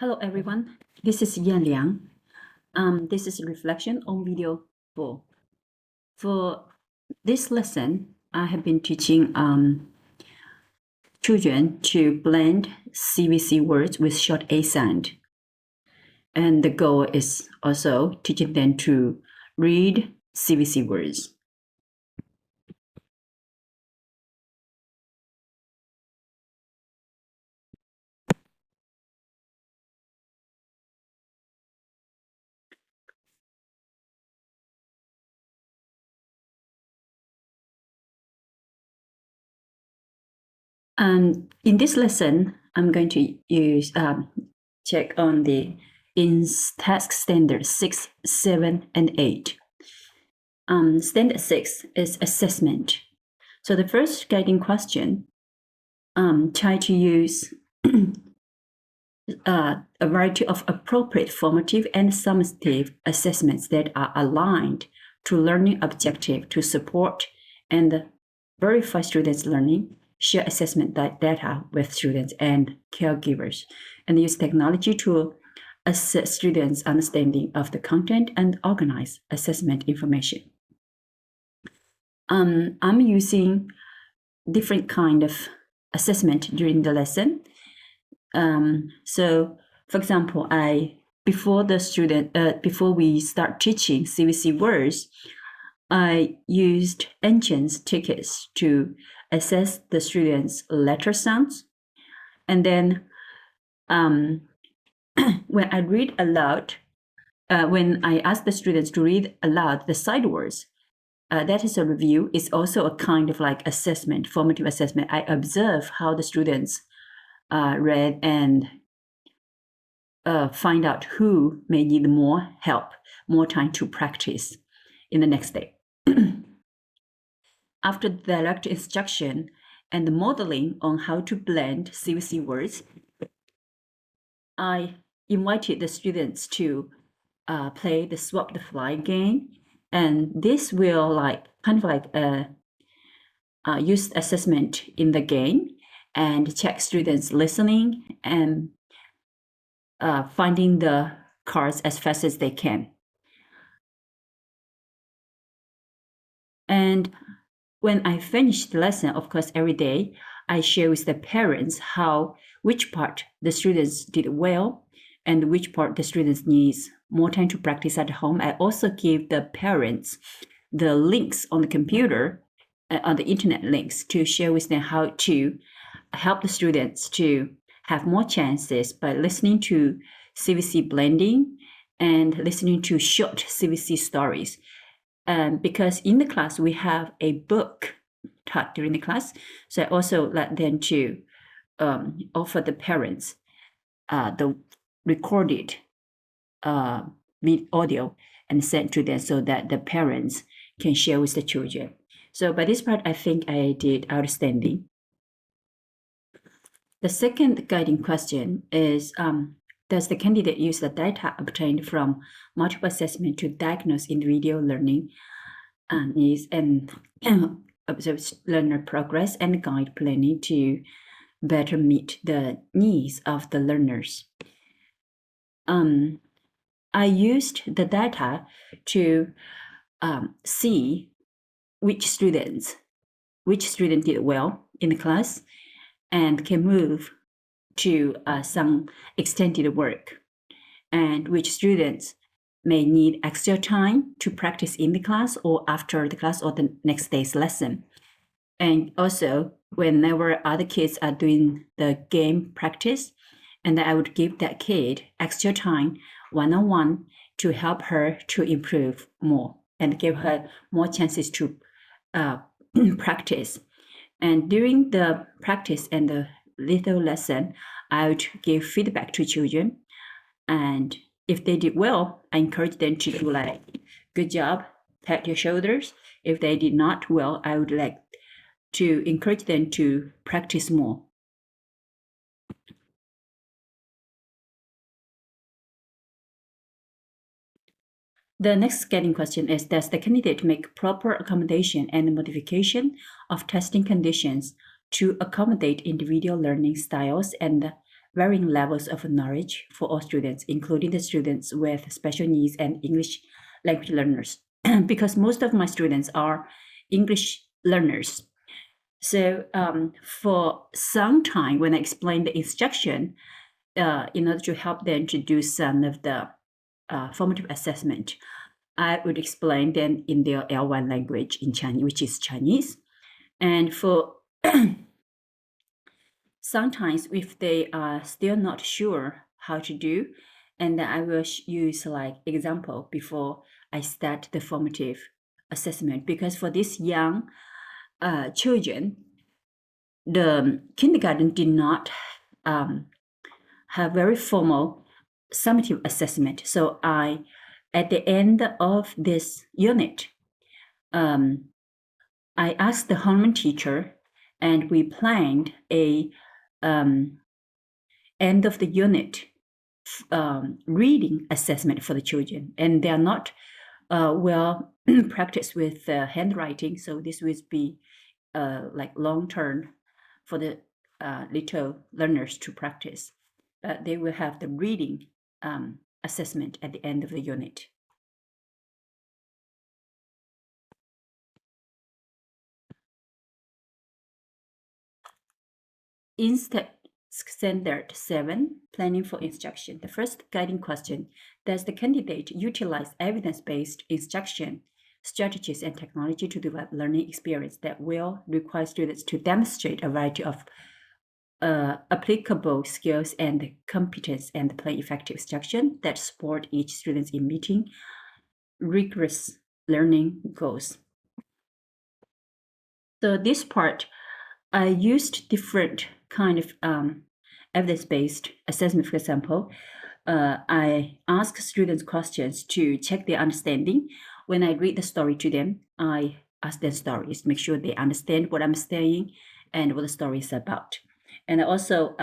Hello everyone, this is Yan Liang. This is a reflection on video 4. For this lesson, I have been teaching children to blend CVC words with short A sound. And the goal is also teaching them to read CVC words. In this lesson, I'm going to use check on the in task standard 6, 7, and 8. Standard 6 is assessment. So the first guiding question, try to use a variety of appropriate formative and summative assessments that are aligned to learning objective to support and verify students' learning, share assessment data with students and caregivers, and use technology to assess students' understanding of the content and organize assessment information. I'm using different kind of assessment during the lesson. So, for example, before we start teaching CVC words, I used Enchant's tickets to assess the students' letter sounds, and then when I read aloud, when I ask the students to read aloud the sight words, that is a review. It's also a kind of like assessment, formative assessment. I observe how the students read and find out who may need more help, more time to practice in the next day. After the direct instruction and the modeling on how to blend CVC words, I invited the students to play the Swap the Fly game. And this will use assessment in the game and check students listening and finding the cards as fast as they can. And when I finish the lesson, of course, every day, I share with the parents which part the students did well and which part the students needs more time to practice at home. I also give the parents the links on the computer, on the internet links, to share with them how to help the students to have more chances by listening to CVC blending and listening to short CVC stories. Because in the class, we have a book taught during the class. So I also let them to offer the parents the recorded audio and send to them so that the parents can share with the children. So by this part, I think I did outstanding. The second guiding question is, does the candidate use the data obtained from multiple assessment to diagnose individual learning needs and observe learner progress and guide planning to better meet the needs of the learners? I used the data to see which student did well in the class and can move to some extended work, and which students may need extra time to practice in the class or after the class or the next day's lesson. And also, whenever other kids are doing the game practice, and I would give that kid extra time one-on-one to help her to improve more and give her more chances to practice. And during the practice and the little lesson, I would give feedback to children. And if they did well, I encourage them to do like, good job, pat your shoulders. If they did not well, I would like to encourage them to practice more. The next guiding question is, does the candidate make proper accommodation and modification of testing conditions to accommodate individual learning styles and varying levels of knowledge for all students, including the students with special needs and English language learners, because most of my students are English learners. So for some time, when I explain the instruction, in order to help them to do some of the formative assessment, I would explain them in their L1 language in Chinese, which is Chinese. And for sometimes if they are still not sure how to do, and then I will use like example before I start the formative assessment, because for these young children, the kindergarten did not have very formal summative assessment. So at the end of this unit, I asked the homeroom teacher, and we planned a end of the unit reading assessment for the children, and they are not well practiced with handwriting, so this will be like long term for the little learners to practice. They will have the reading assessment at the end of the unit. In Standard 7, Planning for Instruction, the first guiding question: does the candidate utilize evidence-based instruction strategies and technology to develop learning experience that will require students to demonstrate a variety of applicable skills and competence and plan effective instruction that support each student in meeting rigorous learning goals? So this part, I used different kind of evidence-based assessment. For example, I ask students questions to check their understanding. When I read the story to them, I ask them stories, make sure they understand what I'm saying and what the story is about. And I also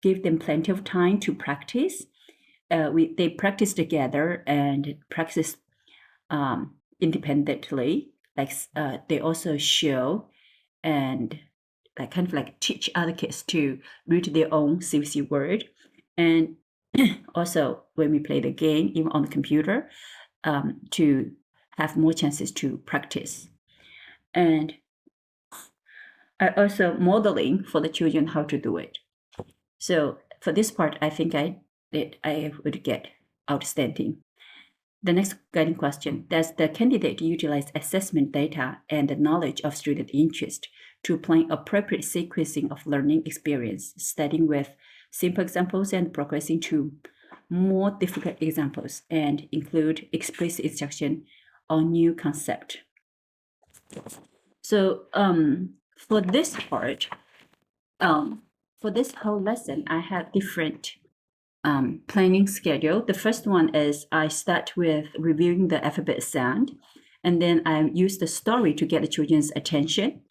give them plenty of time to practice. They practice together and practice independently. Like they also show and like kind of like teach other kids to read their own CVC word. And also when we play the game, even on the computer, to have more chances to practice. And I also modeling for the children how to do it. So for this part, I think I would get outstanding. The next guiding question: does the candidate utilize assessment data and the knowledge of student interest to plan appropriate sequencing of learning experience, starting with simple examples and progressing to more difficult examples, and include explicit instruction on new concept? So for this part, for this whole lesson, I have different planning schedule. The first one is I start with reviewing the alphabet sound, and then I use the story to get the children's attention,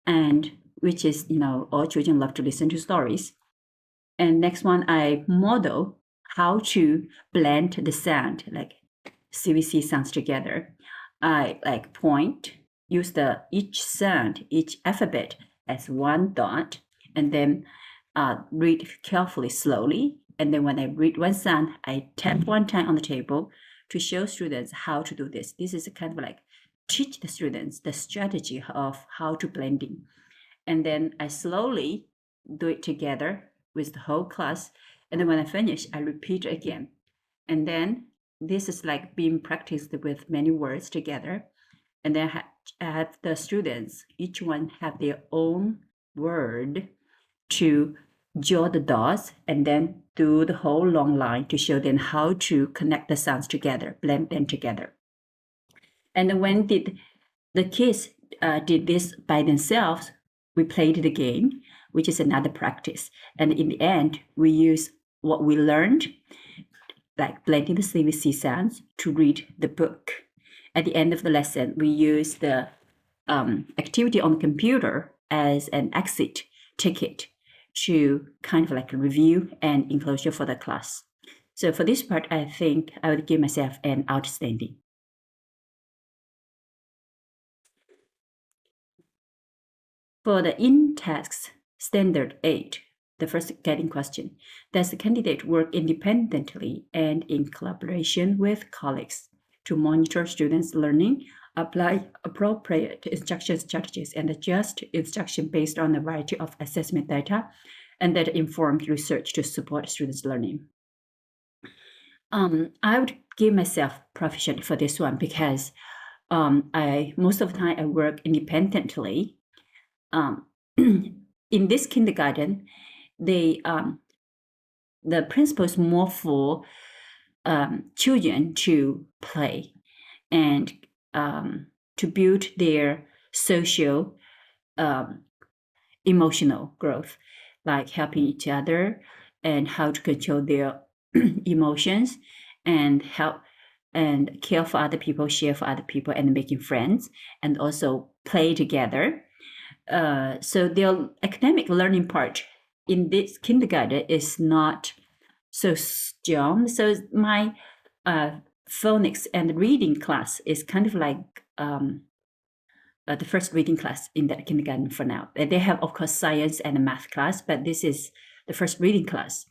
and which is, all children love to listen to stories. And next one, I model how to blend the sound, like CVC sounds together. I like point, use each sound, each alphabet as one dot, and then read carefully, slowly. And then when I read one sound, I tap one time on the table to show students how to do this. This is kind of like teach the students the strategy of how to blending. And then I slowly do it together with the whole class. And then when I finish, I repeat again. And then this is like being practiced with many words together. And then I have the students, each one have their own word to draw the dots, and then do the whole long line to show them how to connect the sounds together, blend them together. And when the kids did this by themselves, we played the game, which is another practice. And in the end, we use what we learned, like blending the CVC sounds, to read the book. At the end of the lesson, we use the activity on the computer as an exit ticket to kind of like review and enclosure for the class. So for this part, I think I would give myself an outstanding. For the in-text Standard 8, the first guiding question. Does the candidate work independently and in collaboration with colleagues to monitor students' learning, apply appropriate instruction strategies, and adjust instruction based on a variety of assessment data and that informed research to support students' learning? I would give myself proficient for this one because most of the time I work independently. In this kindergarten, the principle is more for children to play and to build their social emotional growth, like helping each other and how to control their emotions and help and care for other people, share for other people, and making friends, and also play together. So their academic learning part in this kindergarten is not so strong. So my phonics and reading class is kind of like the first reading class in that kindergarten for now. They have, of course, science and math class, but this is the first reading class.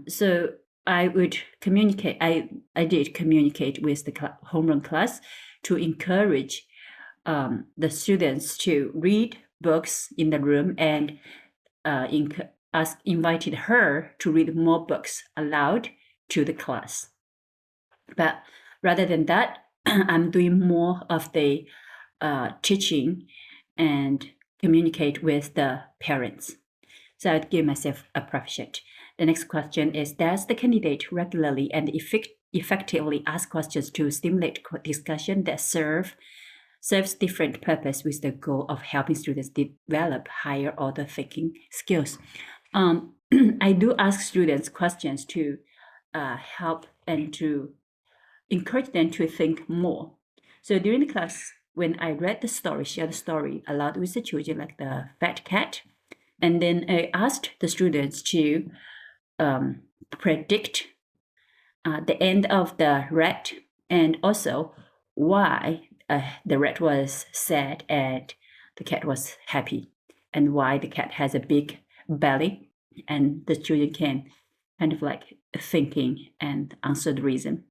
So I would communicate. I did communicate with the homeroom class to encourage the students to read books in the room and invited her to read more books aloud to the class. But rather than that, I'm doing more of the teaching and communicate with the parents. So I'd give myself a proficient. The next question is, does the candidate regularly and effectively ask questions to stimulate discussion that serves different purpose with the goal of helping students develop higher order thinking skills? I do ask students questions to help and to encourage them to think more. So during the class, when I read the story, share the story aloud with the children, like the fat cat, and then I asked the students to predict the end of the rat and also why the rat was sad and the cat was happy, and why the cat has a big belly, and the children can kind of like thinking and answer the reason.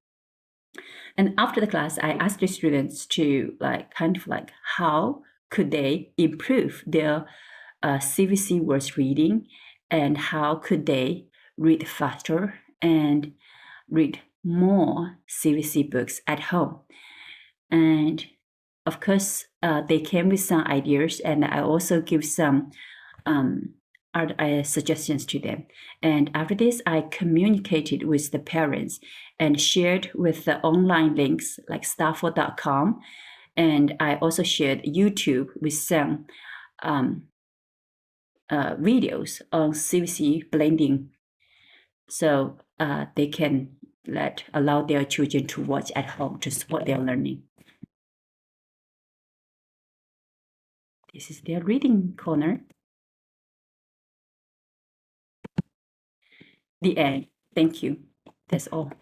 And after the class, I asked the students to kind of like how could they improve their CVC words reading, and how could they read faster and read more CVC books at home. And of course, they came with some ideas, and I also give some suggestions to them. And after this, I communicated with the parents and shared with the online links like Stafford.com. And I also shared YouTube with some videos on CVC blending, so they can allow their children to watch at home to support their learning. This is their reading corner. The end. Thank you. That's all.